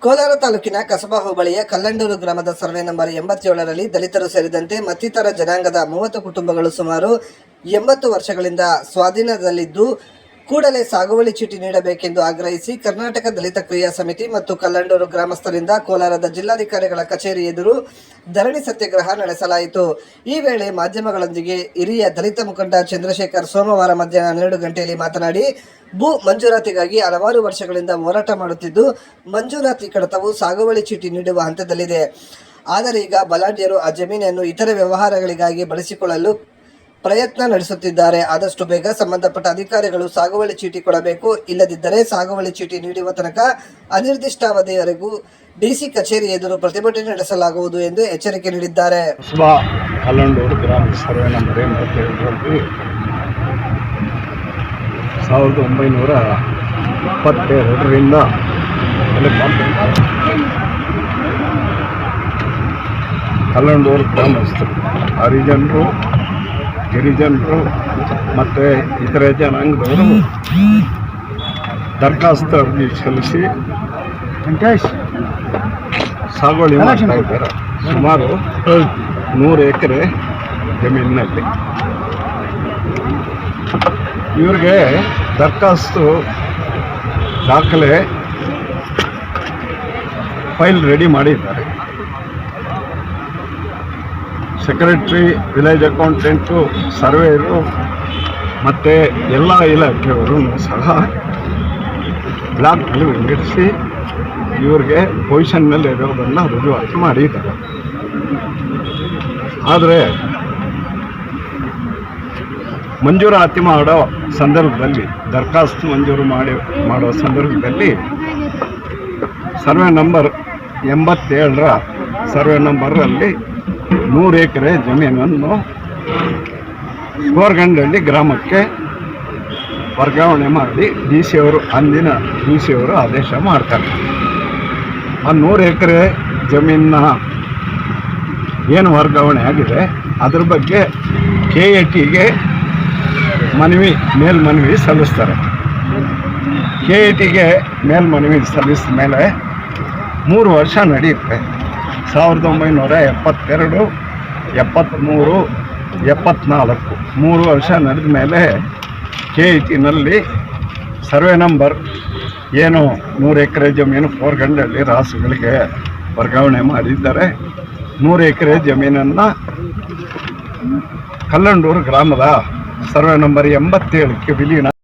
ಕೋಲಾರ ತಾಲೂಕಿನ ಕಸಬಾ ಹೋಬಳಿಯ ಕಲ್ಲಂಡೂರು ಗ್ರಾಮದ ಸರ್ವೆ ನಂಬರ್ 87ರಲ್ಲಿ ದಲಿತರು ಸೇರಿದಂತೆ ಮತ್ತಿತರ ಜನಾಂಗದ 30 ಕುಟುಂಬಗಳು ಸುಮಾರು 80 ವರ್ಷಗಳಿಂದ ಸ್ವಾಧೀನದಲ್ಲಿದ್ದು ಕೂಡಲೇ ಸಾಗುವಳಿ ಚೀಟಿ ನೀಡಬೇಕೆಂದು ಆಗ್ರಹಿಸಿ ಕರ್ನಾಟಕ ದಲಿತ ಕ್ರಿಯಾ ಸಮಿತಿ ಮತ್ತು ಕಲ್ಲಂಡೂರು ಗ್ರಾಮಸ್ಥರಿಂದ ಕೋಲಾರದ ಜಿಲ್ಲಾಧಿಕಾರಿಗಳ ಕಚೇರಿ ಎದುರು ಧರಣಿ ಸತ್ಯಾಗ್ರಹ ನಡೆಸಲಾಯಿತು. ಈ ವೇಳೆ ಮಾಧ್ಯಮಗಳೊಂದಿಗೆ ಹಿರಿಯ ದಲಿತ ಮುಖಂಡ ಚಂದ್ರಶೇಖರ್ ಸೋಮವಾರ ಮಧ್ಯಾಹ್ನ 12 ಗಂಟೆಯಲ್ಲಿ ಮಾತನಾಡಿ, ಭೂ ಮಂಜೂರಾತಿಗಾಗಿ ಹಲವಾರು ವರ್ಷಗಳಿಂದ ಹೋರಾಟ ಮಾಡುತ್ತಿದ್ದು ಮಂಜೂರಾತಿ ಕಡತವು ಸಾಗುವಳಿ ಚೀಟಿ ನೀಡುವ ಹಂತದಲ್ಲಿದೆ. ಆದರೆ ಈಗ ಬಲಾಢ್ಯರು ಆ ಜಮೀನನ್ನು ಇತರೆ ವ್ಯವಹಾರಗಳಿಗಾಗಿ ಬಳಸಿಕೊಳ್ಳಲು ಪ್ರಯತ್ನ ನಡೆಸುತ್ತಿದ್ದಾರೆ. ಆದಷ್ಟು ಬೇಗ ಸಂಬಂಧಪಟ್ಟ ಅಧಿಕಾರಿಗಳು ಸಾಗುವಳಿ ಚೀಟಿ ಕೊಡಬೇಕು, ಇಲ್ಲದಿದ್ದರೆ ಸಾಗುವಳಿ ಚೀಟಿ ನೀಡುವ ತನಕ ಅನಿರ್ದಿಷ್ಟಾವಧಿಯವರೆಗೂ ಡಿಸಿ ಕಚೇರಿ ಎದುರು ಪ್ರತಿಭಟನೆ ನಡೆಸಲಾಗುವುದು ಎಂದು ಎಚ್ಚರಿಕೆ ನೀಡಿದ್ದಾರೆ. ಕಲ್ಲಂಡೂರು ಗ್ರಾಮ ಸರ್ವೆ ನಂಬರ್ 87ರಲ್ಲಿ 1922ರಿಂದ ಕಲ್ಲಂಡೂರು ಗ್ರಾಮಸ್ಥರು, ಹರಿಜನರು, ಗಿರಿಜನರು ಮತ್ತು ಇತರೆ ಜನಾಂಗದವರು ದರಖಾಸ್ತು ಅರ್ಜಿ ಸಲ್ಲಿಸಿ ಸಾಗುವಳಿ ಮಾಡ್ತಾ ಇದ್ದಾರೆ. ಸುಮಾರು 100 ಎಕರೆ ಜಮೀನಿನಲ್ಲಿ ಇವ್ರಿಗೆ ದರಖಾಸ್ತು ದಾಖಲೆ ಫೈಲ್ ರೆಡಿ ಮಾಡಿದ್ದಾರೆ. ಸೆಕ್ರೆಟ್ರಿ, ವಿಲೇಜ್ ಅಕೌಂಟೆಂಟು, ಸರ್ವೇಯರು ಮತ್ತು ಎಲ್ಲ ಇಲಾಖೆಯವರು ಸಹ ಬ್ಲಾಕ್ನಲ್ಲಿ ವಿಂಗಡಿಸಿ ಇವ್ರಿಗೆ ಪೊಸಿಷನ್ನಲ್ಲಿ ಇರೋದನ್ನು ರುಜುವಾತು ಮಾಡಿದ್ದಾರೆ. ಆದರೆ ಮಂಜೂರಾತಿ ಮಾಡೋ ಸಂದರ್ಭದಲ್ಲಿ, ದರಖಾಸ್ತು ಮಂಜೂರು ಮಾಡೋ ಸಂದರ್ಭದಲ್ಲಿ ಸರ್ವೆ ನಂಬರ್ 87ರ ಸರ್ವೆ ನಂಬರಲ್ಲಿ 100 ಎಕರೆ ಜಮೀನನ್ನು ಕೋರ್ಗಂಡಳ್ಳಿ ಗ್ರಾಮಕ್ಕೆ ವರ್ಗಾವಣೆ ಮಾಡಿ ಅಂದಿನ ಡಿ ಸಿ ಅವರು ಆದೇಶ ಮಾಡ್ತಾರೆ. ಆ 100 ಎಕರೆ ಜಮೀನನ್ನ ಏನು ವರ್ಗಾವಣೆ ಆಗಿದೆ ಅದ್ರ ಬಗ್ಗೆ KATಗೆ ಮೇಲ್ಮನವಿ ಸಲ್ಲಿಸ್ತಾರೆ. KATಗೆ ಮೇಲ್ಮನವಿ ಸಲ್ಲಿಸಿದ ಮೇಲೆ 3 ವರ್ಷ ನಡೆಯುತ್ತೆ. 1972, 73, 74 3 ವರ್ಷ ನಡೆದ ಮೇಲೆ KATನಲ್ಲಿ ಸರ್ವೆ ನಂಬರ್ ಏನು 100 ಎಕರೆ ಜಮೀನು ಕೋರ್ಗಂಡಳ್ಳಿ ರಾಸುಗಳಿಗೆ ವರ್ಗಾವಣೆ ಮಾಡಿದ್ದಾರೆ. 100 ಎಕರೆ ಜಮೀನನ್ನು ಕಲ್ಲಂಡೂರು ಗ್ರಾಮದ ಸರ್ವೆ ನಂಬರ್ 87ಕ್ಕೆ ವಿಲೀನ